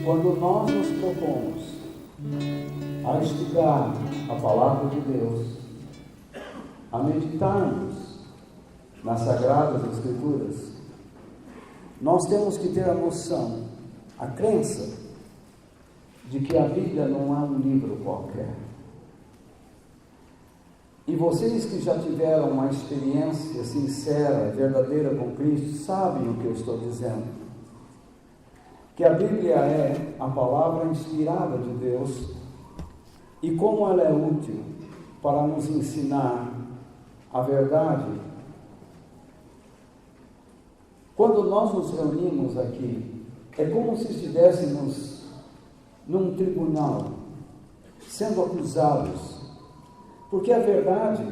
Quando nós nos propomos a estudar a Palavra de Deus, a meditarmos nas Sagradas Escrituras, nós temos que ter a noção, a crença, de que a Bíblia não é um livro qualquer. E vocês que já tiveram uma experiência sincera, verdadeira com Cristo, sabem o que eu estou dizendo. Que a Bíblia é a palavra inspirada de Deus e como ela é útil para nos ensinar a verdade. Quando nós nos reunimos aqui, é como se estivéssemos num tribunal, sendo acusados, porque a verdade,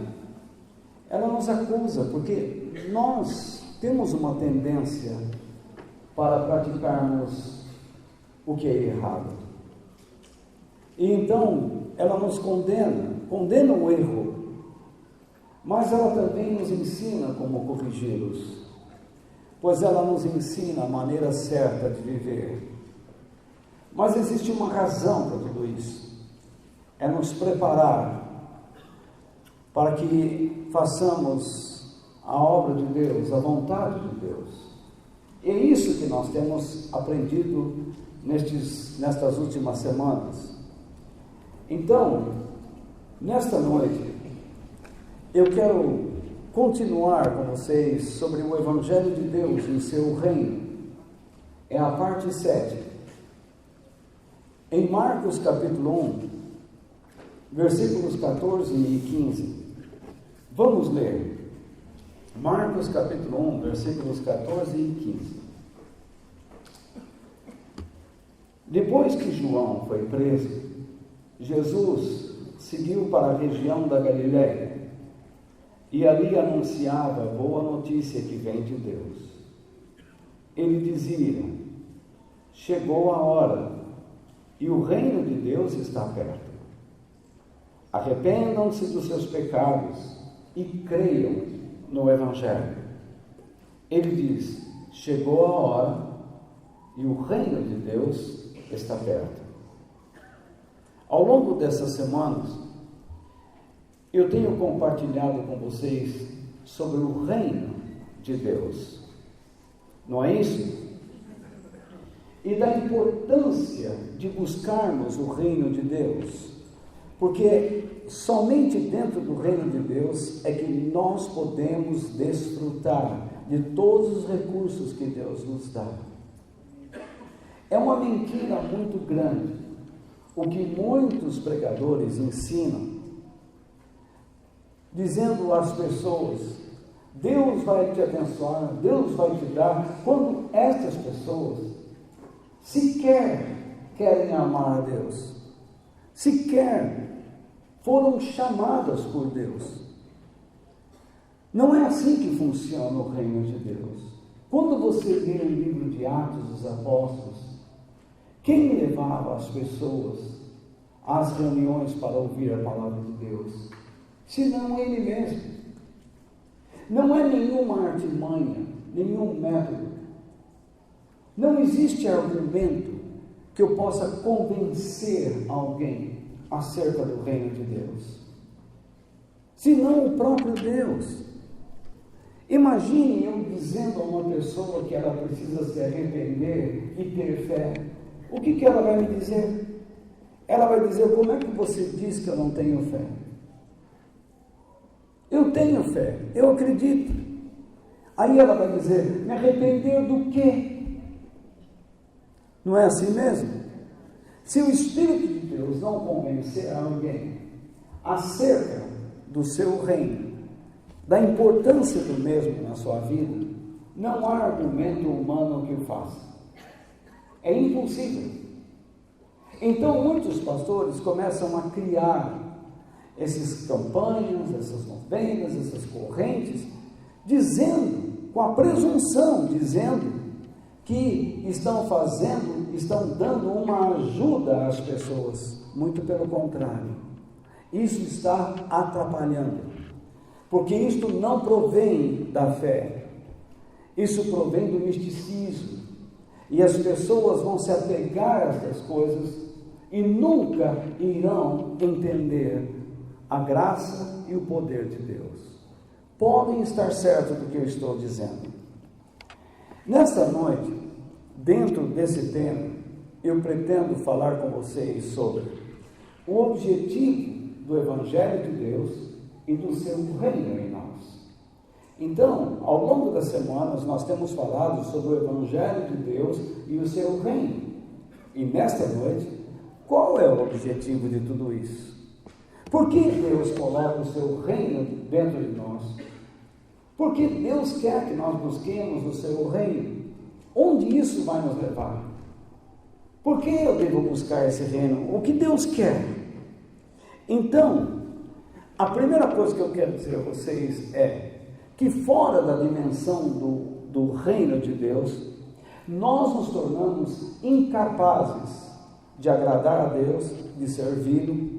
ela nos acusa, porque nós temos uma tendência para praticarmos o que é errado. E então, ela nos condena o erro, mas ela também nos ensina como corrigi-los, pois ela nos ensina a maneira certa de viver. Mas existe uma razão para tudo isso, é nos preparar para que façamos a obra de Deus, a vontade de Deus. E é isso que nós temos aprendido nestas últimas semanas. Então, nesta noite, eu quero continuar com vocês sobre o Evangelho de Deus e o seu reino. É a parte 7. Em Marcos capítulo 1, versículos 14 e 15. Vamos ler. Marcos capítulo 1, versículos 14 e 15. Depois que João foi preso, Jesus seguiu para a região da Galiléia e ali anunciava a boa notícia que vem de Deus. Ele dizia: chegou a hora e o reino de Deus está perto. Arrependam-se dos seus pecados e creiam no Evangelho. Ele diz: chegou a hora e o reino de Deus está perto. Ao longo dessas semanas, eu tenho compartilhado com vocês sobre o reino de Deus. Não é isso? E da importância de buscarmos o reino de Deus, porque somente dentro do reino de Deus é que nós podemos desfrutar de todos os recursos que Deus nos dá. É uma mentira muito grande o que muitos pregadores ensinam, dizendo às pessoas: Deus vai te abençoar, Deus vai te dar, quando estas pessoas sequer querem amar a Deus, sequer foram chamadas por Deus. Não é assim que funciona o reino de Deus. Quando você lê o livro de Atos dos Apóstolos, quem levava as pessoas às reuniões para ouvir a palavra de Deus? Senão ele mesmo. Não é nenhuma artimanha, nenhum método. Não existe argumento que eu possa convencer alguém acerca do reino de Deus, senão o próprio Deus. Imagine eu dizendo a uma pessoa que ela precisa se arrepender e ter fé. O que ela vai me dizer? Ela vai dizer: como é que você diz que eu não tenho fé? Eu tenho fé, eu acredito. Aí ela vai dizer: me arrepender do quê? Não é assim mesmo? Se o Espírito de Deus não convencer alguém acerca do seu reino, da importância do mesmo na sua vida, não há argumento humano que o faça. É impossível. Então muitos pastores começam a criar essas campanhas, essas novenas, essas correntes, dizendo, com a presunção, dizendo que estão dando uma ajuda às pessoas. Muito pelo contrário, isso está atrapalhando, porque isto não provém da fé, isso provém do misticismo, e as pessoas vão se apegar a essas coisas e nunca irão entender a graça e o poder de Deus. Podem estar certos do que eu estou dizendo. Nesta noite, dentro desse tema, eu pretendo falar com vocês sobre o objetivo do Evangelho de Deus e do seu reino em nós. Então, ao longo das semanas, nós temos falado sobre o Evangelho de Deus e o seu reino. E nesta noite, qual é o objetivo de tudo isso? Por que Deus coloca o seu reino dentro de nós? Por que Deus quer que nós busquemos o seu reino? Onde isso vai nos levar? Por que eu devo buscar esse reino? O que Deus quer? Então, a primeira coisa que eu quero dizer a vocês é que fora da dimensão do reino de Deus, nós nos tornamos incapazes de agradar a Deus, de servi-lo,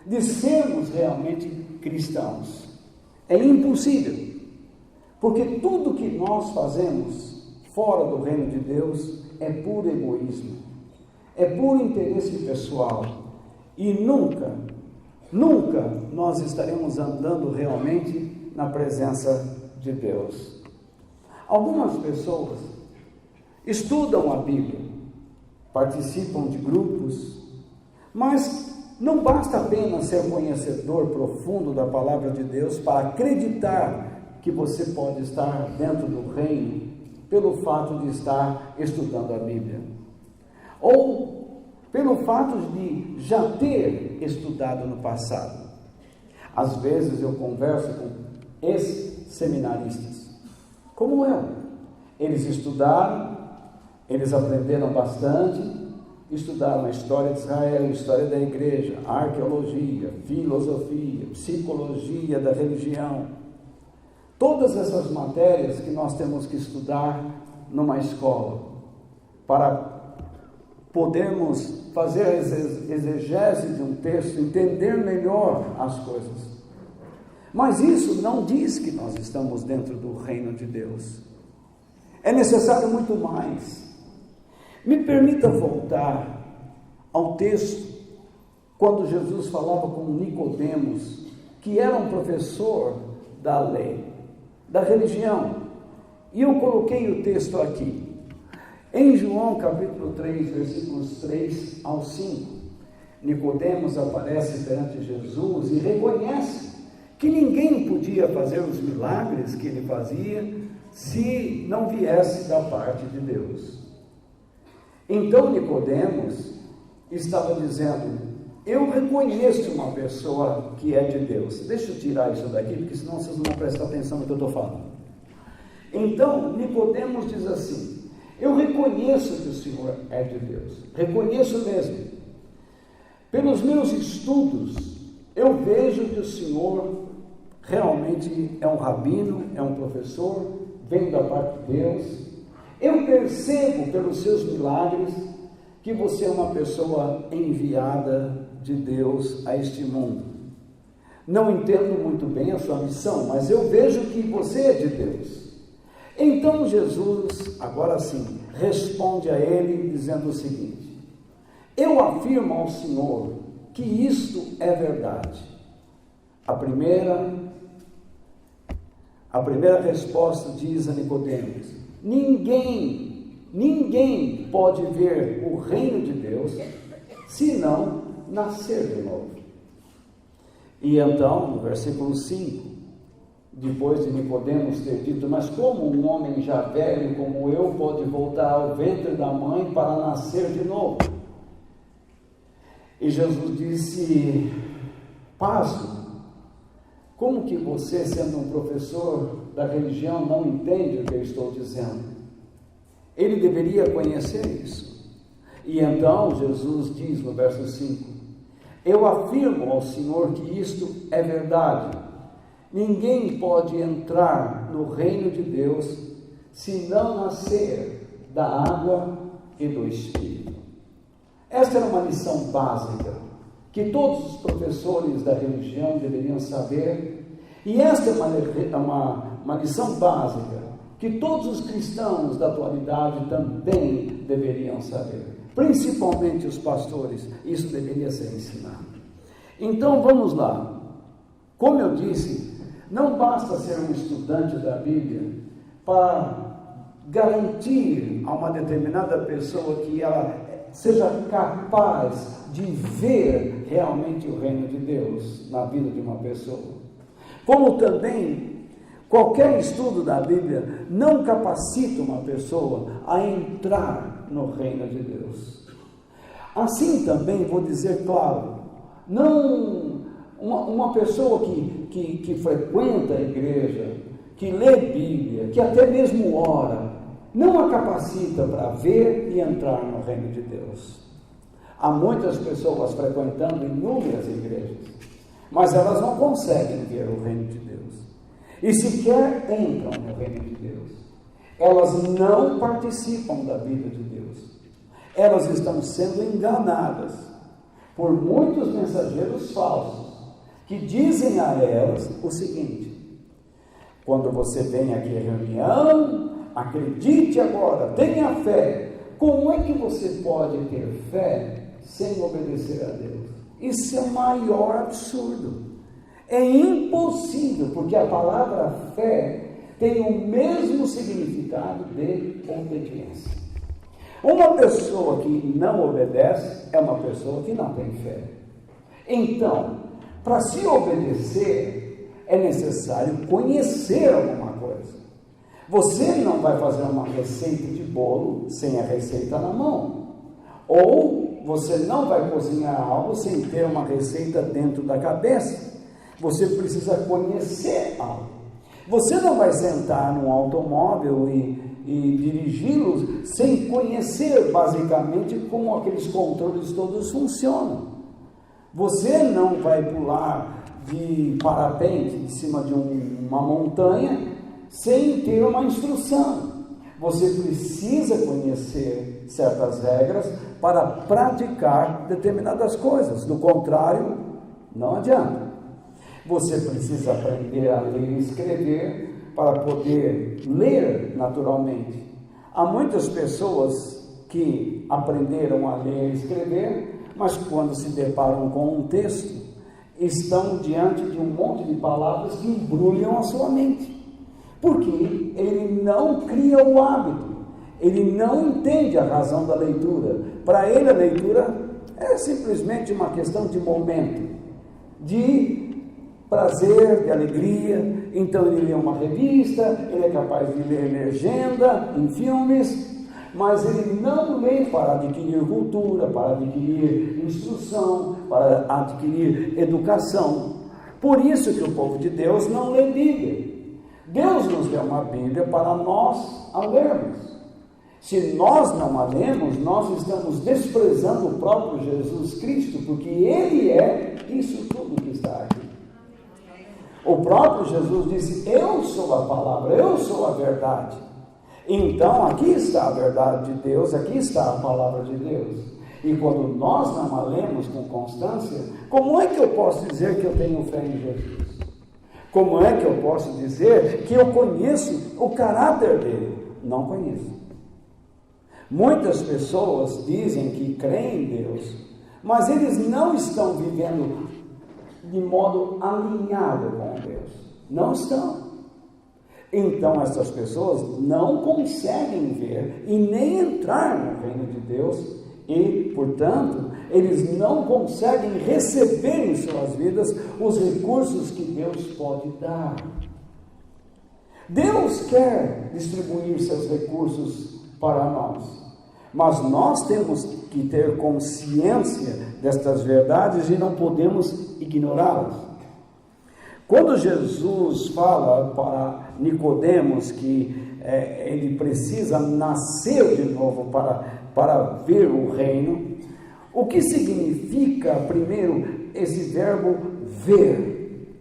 de sermos realmente cristãos. É impossível, porque tudo que nós fazemos fora do reino de Deus é puro egoísmo, é puro interesse pessoal, e nunca nós estaremos andando realmente na presença de Deus. Algumas pessoas estudam a Bíblia, participam de grupos, mas não basta apenas ser conhecedor profundo da palavra de Deus para acreditar que você pode estar dentro do reino pelo fato de estar estudando a Bíblia, ou pelo fato de já ter estudado no passado. Às vezes eu converso com ex-seminaristas, como eu. Eles estudaram, eles aprenderam bastante, estudaram a história de Israel, a história da igreja, a arqueologia, filosofia, psicologia da religião. Todas essas matérias que nós temos que estudar numa escola, para podermos fazer a exegese de um texto, entender melhor as coisas. Mas isso não diz que nós estamos dentro do reino de Deus. É necessário muito mais. Me permita voltar ao texto, quando Jesus falava com Nicodemos, que era um professor da lei, da religião. E eu coloquei o texto aqui. Em João capítulo 3, versículos 3 ao 5, Nicodemos aparece perante Jesus e reconhece que ninguém podia fazer os milagres que ele fazia se não viesse da parte de Deus. Então Nicodemos estava dizendo: eu reconheço uma pessoa que é de Deus. Deixa eu tirar isso daqui, porque senão vocês não vão prestar atenção no que eu estou falando. Então Nicodemos diz assim: eu reconheço que o Senhor é de Deus, reconheço mesmo. Pelos meus estudos, eu vejo que o Senhor realmente é um rabino, é um professor, vem da parte de Deus. Eu percebo pelos seus milagres que você é uma pessoa enviada de Deus a este mundo. Não entendo muito bem a sua missão, mas eu vejo que você é de Deus. Então Jesus, agora sim, responde a ele dizendo o seguinte: eu afirmo ao Senhor que isto é verdade. A primeira resposta diz a Nicodemos: ninguém pode ver o reino de Deus se não nascer de novo. E então, no versículo 5, depois de Nicodemos ter dito: mas como um homem já velho como eu pode voltar ao ventre da mãe para nascer de novo? E Jesus disse: pasmo, Como que você, sendo um professor da religião, não entende o que eu estou dizendo? Ele deveria conhecer isso. E então Jesus diz no verso 5: eu afirmo ao Senhor que isto é verdade. Ninguém pode entrar no reino de Deus se não nascer da água e do Espírito. Esta era uma lição básica que todos os professores da religião deveriam saber, e esta é uma lição básica que todos os cristãos da atualidade também deveriam saber, principalmente os pastores. Isso deveria ser ensinado. Então vamos lá. Como eu disse, não basta ser um estudante da Bíblia para garantir a uma determinada pessoa que ela seja capaz de ver realmente o reino de Deus na vida de uma pessoa. Como também qualquer estudo da Bíblia não capacita uma pessoa a entrar no reino de Deus. Assim também vou dizer claro, não uma pessoa que frequenta a igreja, que lê Bíblia, que até mesmo ora, não a capacita para ver e entrar no reino de Deus. Há muitas pessoas frequentando inúmeras igrejas, mas elas não conseguem ver o reino de Deus, e sequer entram no reino de Deus. Elas não participam da vida de Deus. Elas estão sendo enganadas por muitos mensageiros falsos, que dizem a elas o seguinte: quando você vem aqui à reunião, acredite agora, tenha fé. Como é que você pode ter fé sem obedecer a Deus? Isso é o maior absurdo. É impossível, porque a palavra fé tem o mesmo significado de obediência. Uma pessoa que não obedece é uma pessoa que não tem fé. Então, para se obedecer, é necessário conhecer alguma coisa. Você não vai fazer uma receita de bolo sem a receita na mão. Ou você não vai cozinhar algo sem ter uma receita dentro da cabeça. Você precisa conhecer algo. Você não vai sentar num automóvel e dirigi-los sem conhecer basicamente como aqueles controles todos funcionam. Você não vai pular de parapente de cima de uma montanha sem ter uma instrução. Você precisa conhecer certas regras para praticar determinadas coisas. Do contrário, não adianta. Você precisa aprender a ler e escrever para poder ler naturalmente. Há muitas pessoas que aprenderam a ler e escrever, mas quando se deparam com um texto, estão diante de um monte de palavras que embrulham a sua mente. Porque ele não cria o hábito, ele não entende a razão da leitura. Para ele a leitura é simplesmente uma questão de momento, de prazer, de alegria. Então ele lê uma revista, ele é capaz de ler legenda em filmes, mas ele não lê para adquirir cultura, para adquirir instrução, para adquirir educação. Por isso que o povo de Deus não lê Bíblia. Deus nos deu uma Bíblia para nós a lermos. Se nós não a lemos, nós estamos desprezando o próprio Jesus Cristo, porque Ele é isso tudo que está aqui. O próprio Jesus disse: eu sou a palavra, eu sou a verdade. Então aqui está a verdade de Deus, aqui está a palavra de Deus. E quando nós não a lemos com constância, como é que eu posso dizer que eu tenho fé em Jesus? Como é que eu posso dizer que eu conheço o caráter dele? Não conheço. Muitas pessoas dizem que creem em Deus, mas eles não estão vivendo de modo alinhado com Deus. Não estão. Então essas pessoas não conseguem ver e nem entrar no reino de Deus e, portanto, eles não conseguem receber em suas vidas os recursos que Deus pode dar. Deus quer distribuir seus recursos para nós, mas nós temos que ter consciência destas verdades e não podemos ignorá-las. Quando Jesus fala para Nicodemos que ele precisa nascer de novo para ver o reino, o que significa, primeiro, esse verbo ver?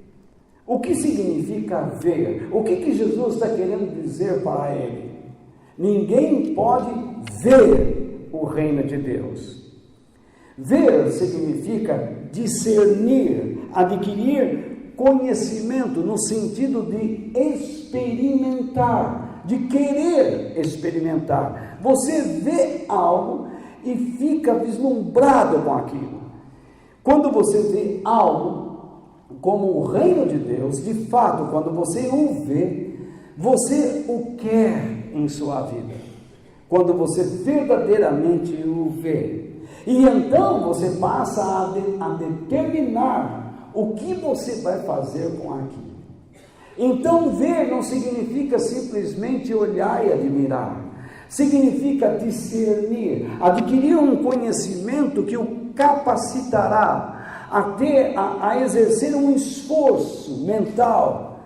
O que significa ver? O que Jesus está querendo dizer para ele? Ninguém pode ver o reino de Deus. Ver significa discernir, adquirir conhecimento no sentido de experimentar, de querer experimentar. Você vê algo e fica vislumbrado com aquilo. Quando você vê algo como o reino de Deus, de fato, quando você o vê, você o quer em sua vida. Quando você verdadeiramente o vê. E então você passa a determinar o que você vai fazer com aquilo. Então ver não significa simplesmente olhar e admirar. Significa discernir, adquirir um conhecimento que o capacitará a exercer um esforço mental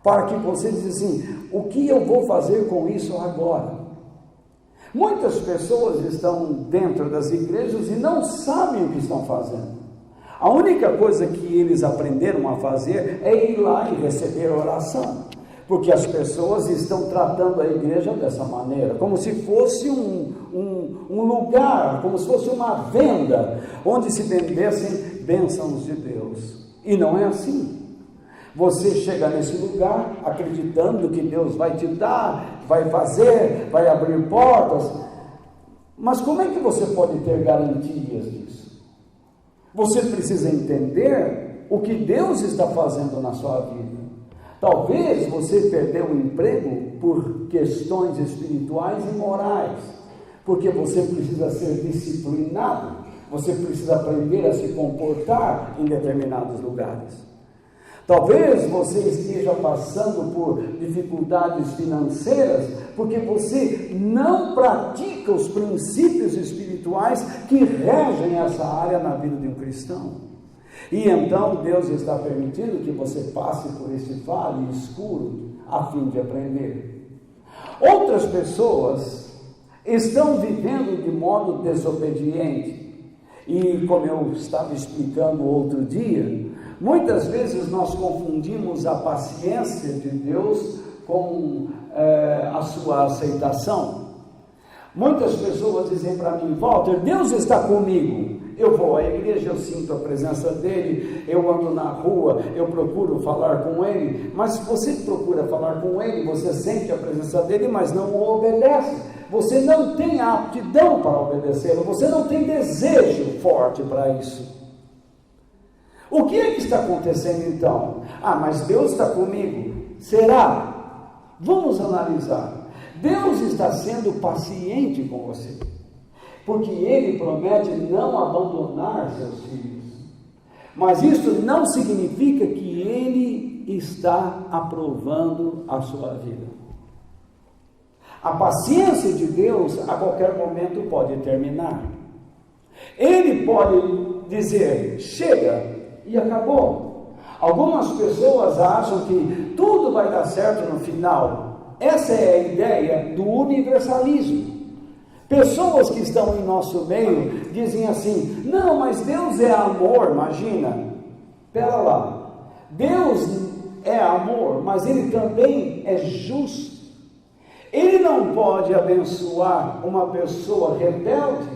para que você diga assim, o que eu vou fazer com isso agora? Muitas pessoas estão dentro das igrejas e não sabem o que estão fazendo. A única coisa que eles aprenderam a fazer é ir lá e receber oração, porque as pessoas estão tratando a igreja dessa maneira, como se fosse um lugar, como se fosse uma venda, onde se vendessem bênçãos de Deus, e não é assim. Você chega nesse lugar acreditando que Deus vai te dar, vai fazer, vai abrir portas, mas como é que você pode ter garantias disso? Você precisa entender o que Deus está fazendo na sua vida. Talvez você perdeu o emprego por questões espirituais e morais, porque você precisa ser disciplinado, você precisa aprender a se comportar em determinados lugares. Talvez você esteja passando por dificuldades financeiras, porque você não pratica os princípios espirituais que regem essa área na vida de um cristão. E então Deus está permitindo que você passe por esse vale escuro a fim de aprender. Outras pessoas estão vivendo de modo desobediente. E como eu estava explicando outro dia, muitas vezes nós confundimos a paciência de Deus com a sua aceitação. Muitas pessoas dizem para mim, Walter, Deus está comigo. Eu vou à igreja, eu sinto a presença dele, eu ando na rua, eu procuro falar com ele, mas se você procura falar com ele, você sente a presença dele, mas não o obedece. Você não tem a aptidão para obedecê-lo, você não tem desejo forte para isso. O que é que está acontecendo então? Mas Deus está comigo. Será? Vamos analisar. Deus está sendo paciente com você, porque Ele promete não abandonar seus filhos. Mas isso não significa que Ele está aprovando a sua vida. A paciência de Deus a qualquer momento pode terminar. Ele pode dizer, chega, e acabou. Algumas pessoas acham que tudo vai dar certo no final. Essa é a ideia do universalismo. Pessoas que estão em nosso meio dizem assim, não, mas Deus é amor, imagina. Pera lá, Deus é amor, mas Ele também é justo. Ele não pode abençoar uma pessoa rebelde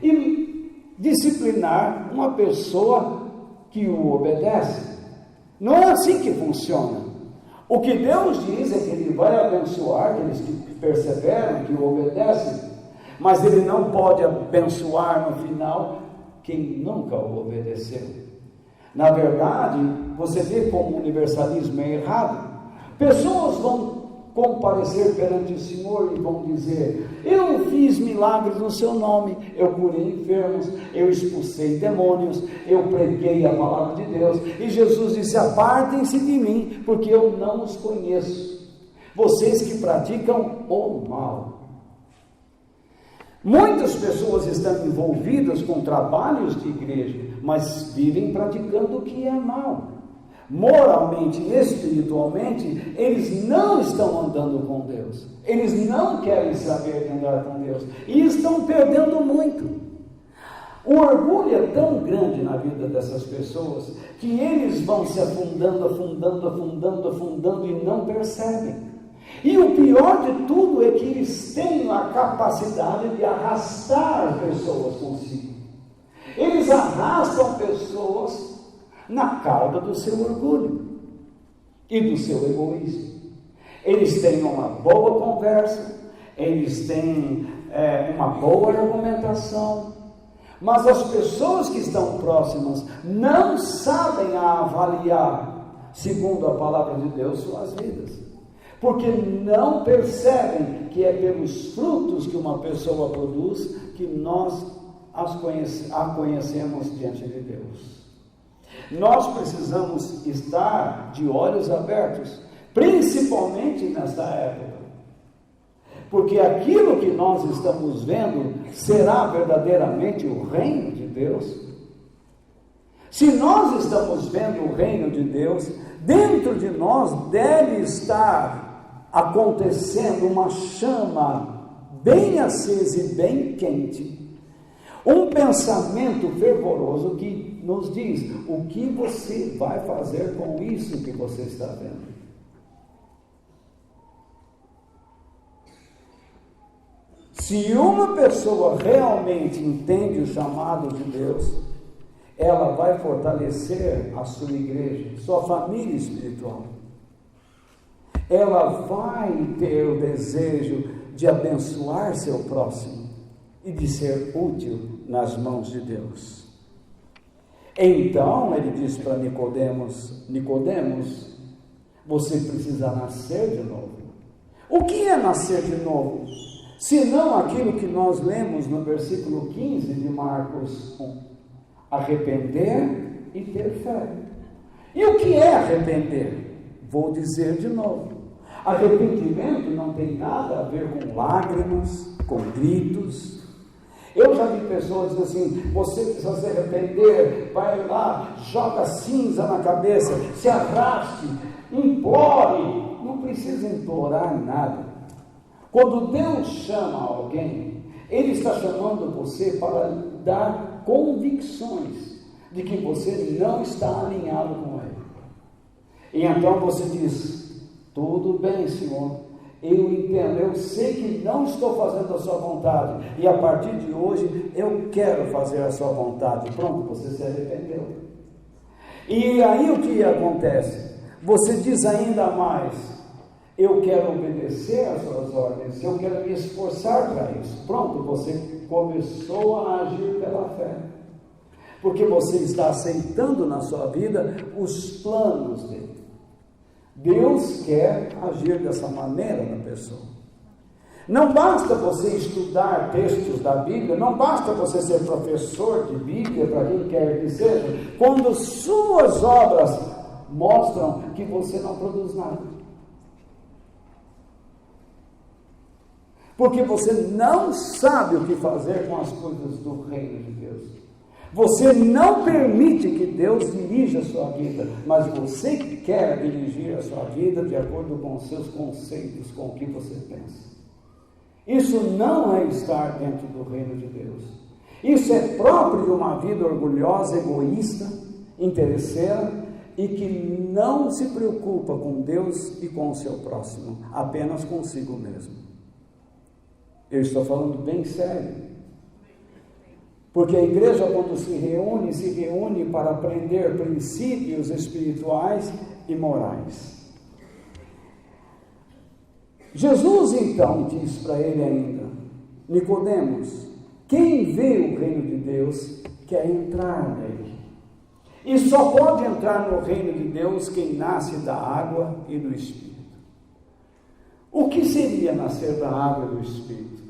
e disciplinar uma pessoa que o obedece. Não é assim que funciona. O que Deus diz é que Ele vai abençoar aqueles que perseveram, que o obedecem, mas Ele não pode abençoar no final quem nunca o obedeceu. Na verdade, você vê como o universalismo é errado. Pessoas vão comparecer perante o Senhor e vão dizer, eu fiz milagres no seu nome, eu curei enfermos, eu expulsei demônios, eu preguei a palavra de Deus, e Jesus disse, apartem-se de mim, porque eu não os conheço, vocês que praticam o mal. Muitas pessoas estão envolvidas com trabalhos de igreja, mas vivem praticando o que é mal. moralmente e espiritualmente, eles não estão andando com Deus. Eles não querem saber de andar com Deus. E estão perdendo muito. O orgulho é tão grande na vida dessas pessoas que eles vão se afundando, afundando, afundando, afundando e não percebem. E o pior de tudo é que eles têm a capacidade de arrastar pessoas consigo. Eles arrastam pessoas na cauda do seu orgulho e do seu egoísmo. Eles têm uma boa conversa, eles têm uma boa argumentação, mas as pessoas que estão próximas não sabem avaliar, segundo a palavra de Deus, suas vidas, porque não percebem que é pelos frutos que uma pessoa produz que nós a conhecemos diante de Deus. Nós precisamos estar de olhos abertos, principalmente nesta época, porque aquilo que nós estamos vendo será verdadeiramente o reino de Deus. Se nós estamos vendo o reino de Deus, dentro de nós deve estar acontecendo uma chama bem acesa e bem quente, um pensamento fervoroso que nos diz o que você vai fazer com isso que você está vendo. Se uma pessoa realmente entende o chamado de Deus, ela vai fortalecer a sua igreja, sua família espiritual. Ela vai ter o desejo de abençoar seu próximo e de ser útil nas mãos de Deus. Então ele diz para Nicodemos: Nicodemos, você precisa nascer de novo. O que é nascer de novo? Senão aquilo que nós lemos no versículo 15 de Marcos 1, arrepender e ter fé. E o que é arrepender? Vou dizer de novo, arrependimento não tem nada a ver com lágrimas, com gritos. Eu já vi pessoas dizendo assim: você precisa se arrepender, vai lá, joga cinza na cabeça, se arraste, implore. Não precisa implorar nada. Quando Deus chama alguém, Ele está chamando você para dar convicções de que você não está alinhado com Ele. E então você diz: tudo bem, Senhor, eu entendo, eu sei que não estou fazendo a sua vontade, e a partir de hoje eu quero fazer a sua vontade. Pronto, você se arrependeu. E aí o que acontece? Você diz ainda mais: eu quero obedecer às suas ordens, eu quero me esforçar para isso. Pronto, você começou a agir pela fé, porque você está aceitando na sua vida os planos dele. Deus quer agir dessa maneira na pessoa. Não basta você estudar textos da Bíblia, não basta você ser professor de Bíblia, para quem quer que seja, quando suas obras mostram que você não produz nada. Porque você não sabe o que fazer com as coisas do reino de Deus. Você não permite que Deus dirija a sua vida, mas você quer dirigir a sua vida de acordo com os seus conceitos, com o que você pensa. Isso não é estar dentro do reino de Deus. Isso é próprio de uma vida orgulhosa, egoísta, interesseira e que não se preocupa com Deus e com o seu próximo, apenas consigo mesmo. Eu estou falando bem sério. Porque a igreja, quando se reúne para aprender princípios espirituais e morais. Jesus então diz para ele ainda: Nicodemos, quem vê o reino de Deus quer entrar nele. E só pode entrar no reino de Deus quem nasce da água e do Espírito. O que seria nascer da água e do Espírito?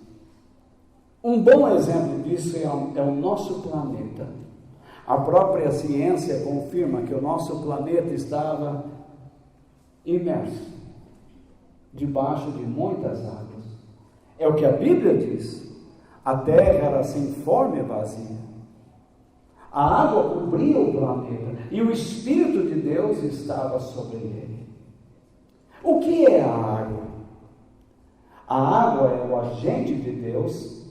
Um bom exemplo disso é o nosso planeta. A própria ciência confirma que o nosso planeta estava imerso debaixo de muitas águas. É o que a Bíblia diz. A terra era sem forma e vazia. A água cobria o planeta e o Espírito de Deus estava sobre ele. O que é a água? A água é o agente de Deus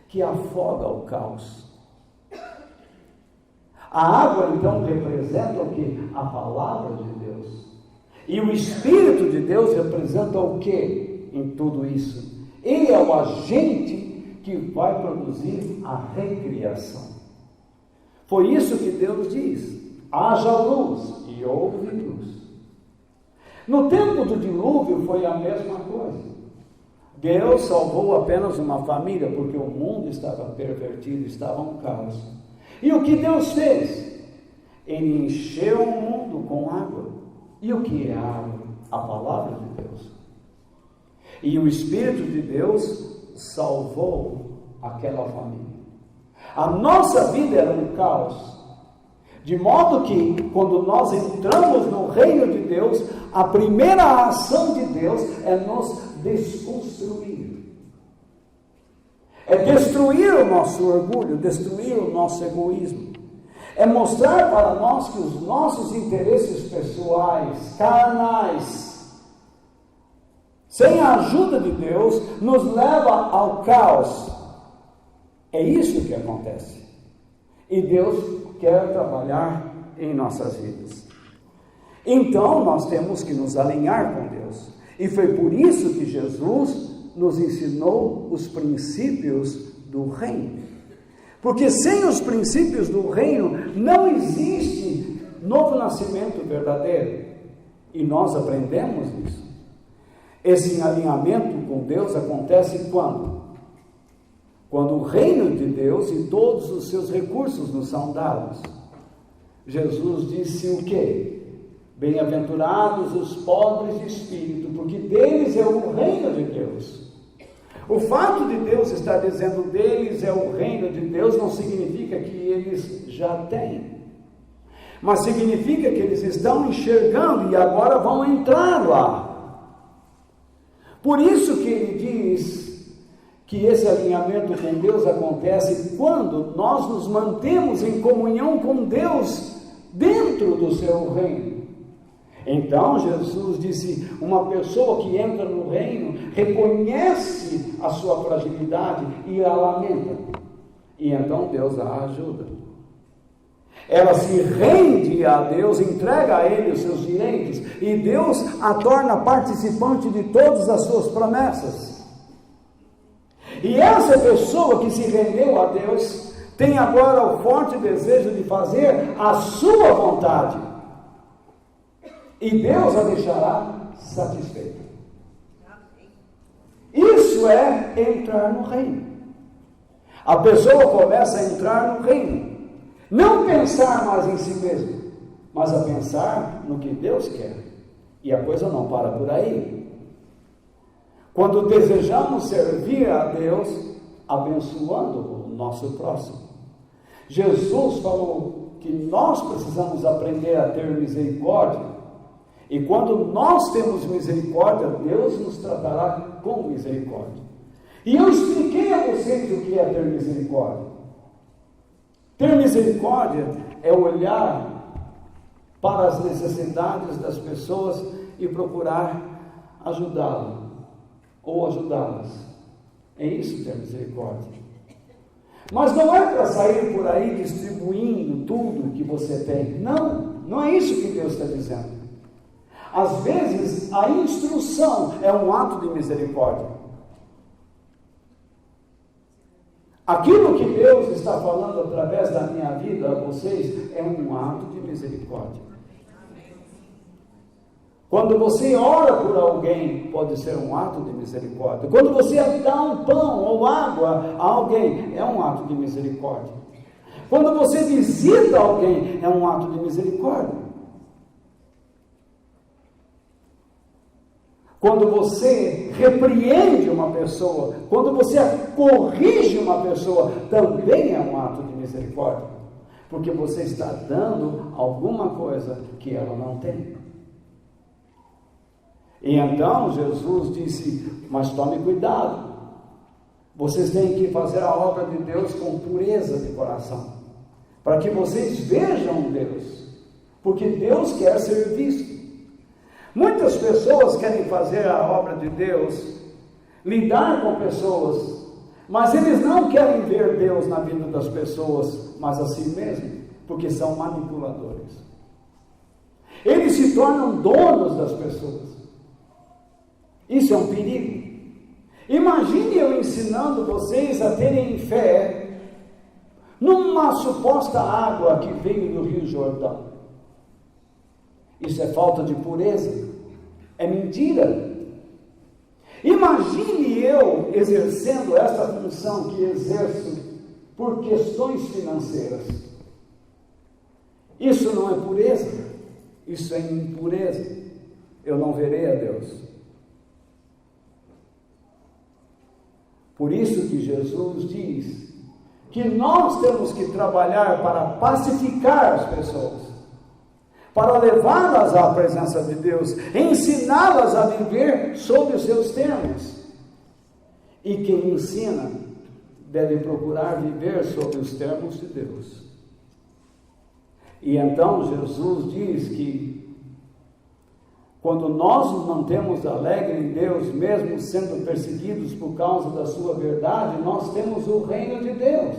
que afoga o caos. A água, então, representa o quê? A palavra de Deus. E o Espírito de Deus representa o quê em tudo isso? Ele é o agente que vai produzir a recriação. Foi isso que Deus diz: haja luz, e houve luz. No tempo do dilúvio foi a mesma coisa. Deus salvou apenas uma família, porque o mundo estava pervertido, estava um caos. E o que Deus fez? Ele encheu o mundo com água. E o que é água? A palavra de Deus. E o Espírito de Deus salvou aquela família. A nossa vida era um caos. De modo que, quando nós entramos no reino de Deus, a primeira ação de Deus é nos desconstruir. É destruir o nosso orgulho, destruir o nosso egoísmo. É mostrar para nós que os nossos interesses pessoais, carnais, sem a ajuda de Deus, nos leva ao caos. É isso que acontece. E Deus quer trabalhar em nossas vidas. Então, nós temos que nos alinhar com Deus. E foi por isso que Jesus nos ensinou os princípios do reino. Porque sem os princípios do reino, não existe novo nascimento verdadeiro. E nós aprendemos isso. Esse alinhamento com Deus acontece quando? Quando o reino de Deus e todos os seus recursos nos são dados. Jesus disse o quê? Bem-aventurados os pobres de espírito, porque deles é o reino de Deus. O fato de Deus estar dizendo deles é o reino de Deus não significa que eles já têm, mas significa que eles estão enxergando e agora vão entrar lá. Por isso que ele diz que esse alinhamento com Deus acontece quando nós nos mantemos em comunhão com Deus dentro do seu reino. Então Jesus disse: uma pessoa que entra no reino reconhece a sua fragilidade e a lamenta, e então Deus a ajuda. Ela se rende a Deus, entrega a Ele os seus direitos, e Deus a torna participante de todas as suas promessas. E essa pessoa que se rendeu a Deus tem agora o forte desejo de fazer a sua vontade. E Deus a deixará satisfeita. Isso é entrar no reino. A pessoa começa a entrar no reino. Não pensar mais em si mesmo, mas a pensar no que Deus quer. E a coisa não para por aí. Quando desejamos servir a Deus, abençoando o nosso próximo. Jesus falou que nós precisamos aprender a ter misericórdia. E quando nós temos misericórdia, Deus nos tratará com misericórdia. E eu expliquei a vocês o que é ter misericórdia. Ter misericórdia é olhar para as necessidades das pessoas e procurar ajudá-las ou ajudá-las. É isso ter misericórdia. Mas não é para sair por aí distribuindo tudo que você tem. Não, não é isso que Deus está dizendo. Às vezes, a instrução é um ato de misericórdia. Aquilo que Deus está falando através da minha vida a vocês é um ato de misericórdia. Quando você ora por alguém, pode ser um ato de misericórdia. Quando você dá um pão ou água a alguém, é um ato de misericórdia. Quando você visita alguém, é um ato de misericórdia. Quando você repreende uma pessoa, quando você corrige uma pessoa, também é um ato de misericórdia, porque você está dando alguma coisa que ela não tem. E então Jesus disse: mas tome cuidado, vocês têm que fazer a obra de Deus com pureza de coração, para que vocês vejam Deus, porque Deus quer ser visto. Muitas pessoas querem fazer a obra de Deus, lidar com pessoas, mas eles não querem ver Deus na vida das pessoas, mas a si mesmo, porque são manipuladores. Eles se tornam donos das pessoas. Isso é um perigo. Imagine eu ensinando vocês a terem fé numa suposta água que veio do Rio Jordão. Isso é falta de pureza, é mentira. Imagine eu exercendo essa função que exerço por questões financeiras. Isso não é pureza, isso é impureza. Eu não verei a Deus. Por isso que Jesus diz que nós temos que trabalhar para pacificar as pessoas, para levá-las à presença de Deus, ensiná-las a viver sob os seus termos. E quem ensina deve procurar viver sob os termos de Deus. E então Jesus diz que quando nós nos mantemos alegres em Deus, mesmo sendo perseguidos por causa da sua verdade, nós temos o reino de Deus.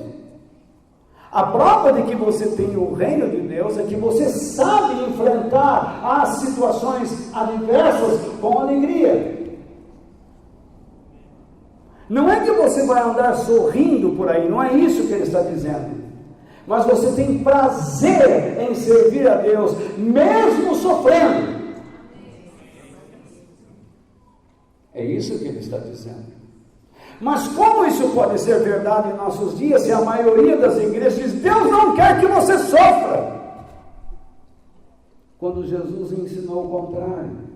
A prova de que você tem o reino de Deus é que você sabe enfrentar as situações adversas com alegria. Não é que você vai andar sorrindo por aí, não é isso que ele está dizendo. Mas você tem prazer em servir a Deus, mesmo sofrendo. É isso que ele está dizendo. Mas como isso pode ser verdade em nossos dias, se a maioria das igrejas diz, Deus não quer que você sofra? Quando Jesus ensinou o contrário.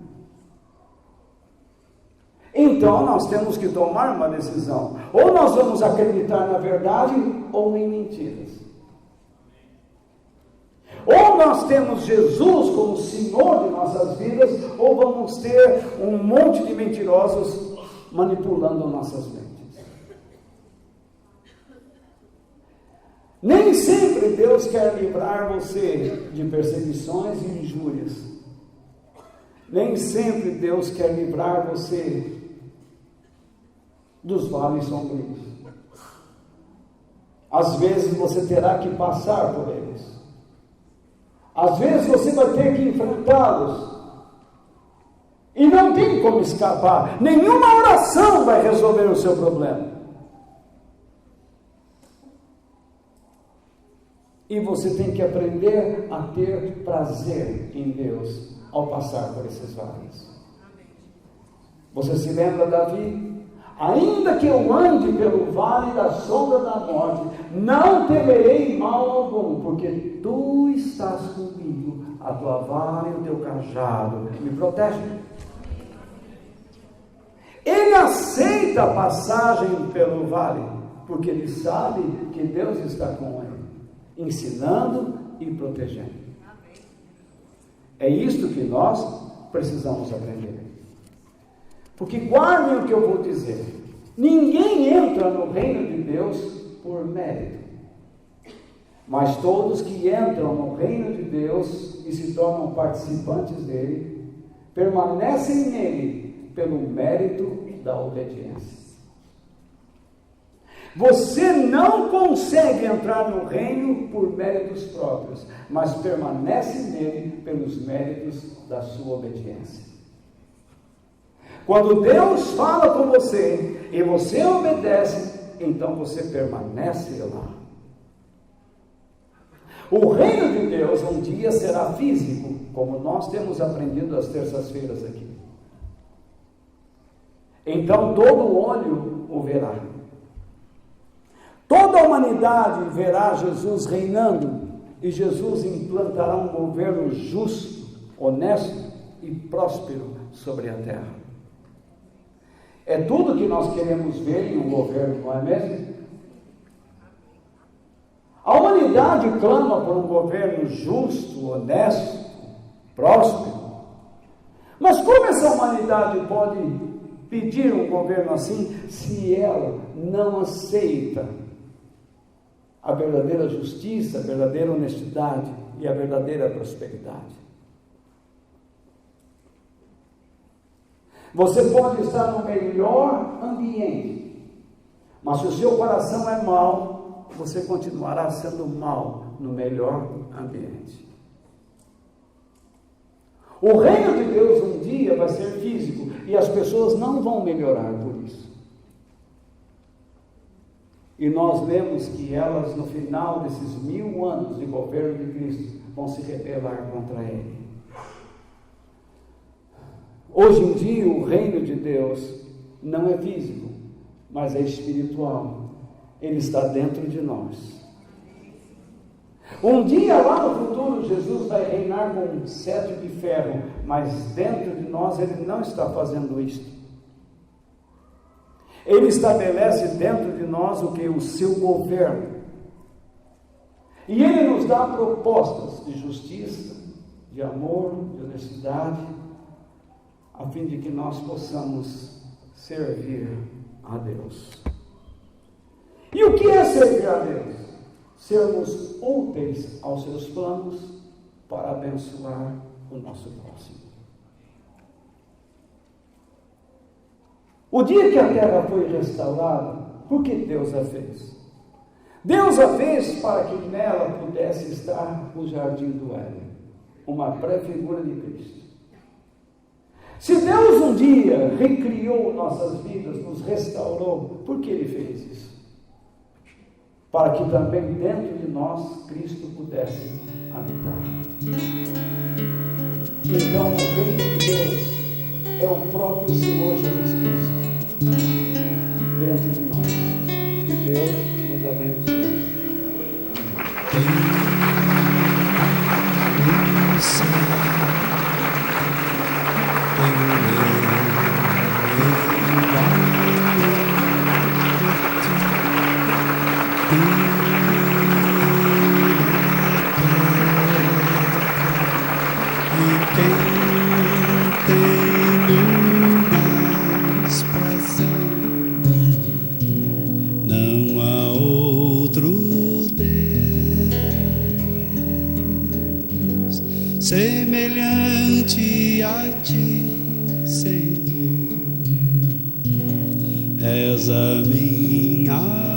Então nós temos que tomar uma decisão. Ou nós vamos acreditar na verdade, ou em mentiras. Ou nós temos Jesus como Senhor de nossas vidas, ou vamos ter um monte de mentirosos manipulando nossas mentes. Nem sempre Deus quer livrar você de perseguições e injúrias. Nem sempre Deus quer livrar você dos vales sombrios. Às vezes você terá que passar por eles. Às vezes você vai ter que enfrentá-los. E não tem como escapar. Nenhuma oração vai resolver o seu problema. E você tem que aprender a ter prazer em Deus ao passar por esses vales. Você se lembra, Davi? Ainda que eu ande pelo vale da sombra da morte, não temerei mal algum, porque tu estás comigo, a tua vara e o teu cajado me protegem. Ele aceita a passagem pelo vale, porque ele sabe que Deus está com ele, ensinando e protegendo. É isto que nós precisamos aprender. Porque guardem o que eu vou dizer. Ninguém entra no reino de Deus por mérito. Mas todos que entram no reino de Deus e se tornam participantes dele, permanecem nele pelo mérito da obediência. Você não consegue entrar no reino por méritos próprios, mas permanece nele pelos méritos da sua obediência. Quando Deus fala com você e você obedece, então você permanece lá. O reino de Deus um dia será físico, como nós temos aprendido às terças-feiras aqui. Então todo olho o verá. Toda a humanidade verá Jesus reinando, e Jesus implantará um governo justo, honesto e próspero sobre a terra. É tudo que nós queremos ver em um governo, não é mesmo? A humanidade clama por um governo justo, honesto, próspero. Mas como essa humanidade pode pedir um governo assim, se ela não aceita a verdadeira justiça, a verdadeira honestidade e a verdadeira prosperidade. Você pode estar no melhor ambiente, mas se o seu coração é mau, você continuará sendo mau no melhor ambiente. O reino de Deus um dia vai ser físico e as pessoas não vão melhorar por isso. E nós lemos que elas, no final desses 1000 anos de governo de Cristo, vão se rebelar contra Ele. Hoje em dia, o reino de Deus não é físico, mas é espiritual. Ele está dentro de nós. Um dia, lá no futuro, Jesus vai reinar com um cetro de ferro, mas dentro de nós Ele não está fazendo isto. Ele estabelece dentro de nós o que? O seu governo. E Ele nos dá propostas de justiça, de amor, de honestidade, a fim de que nós possamos servir a Deus. E o que é servir a Deus? Sermos úteis aos seus planos para abençoar o nosso próximo. O dia que a terra foi restaurada, por que Deus a fez? Deus a fez para que nela pudesse estar o jardim do Éden, uma pré-figura de Cristo. Se Deus um dia recriou nossas vidas, nos restaurou, por que Ele fez isso? Para que também dentro de nós Cristo pudesse habitar. Então o reino de Deus é o próprio Senhor Jesus Cristo dentro de nós. Que Deus nos abençoe. Semelhante a ti, Senhor, és a minha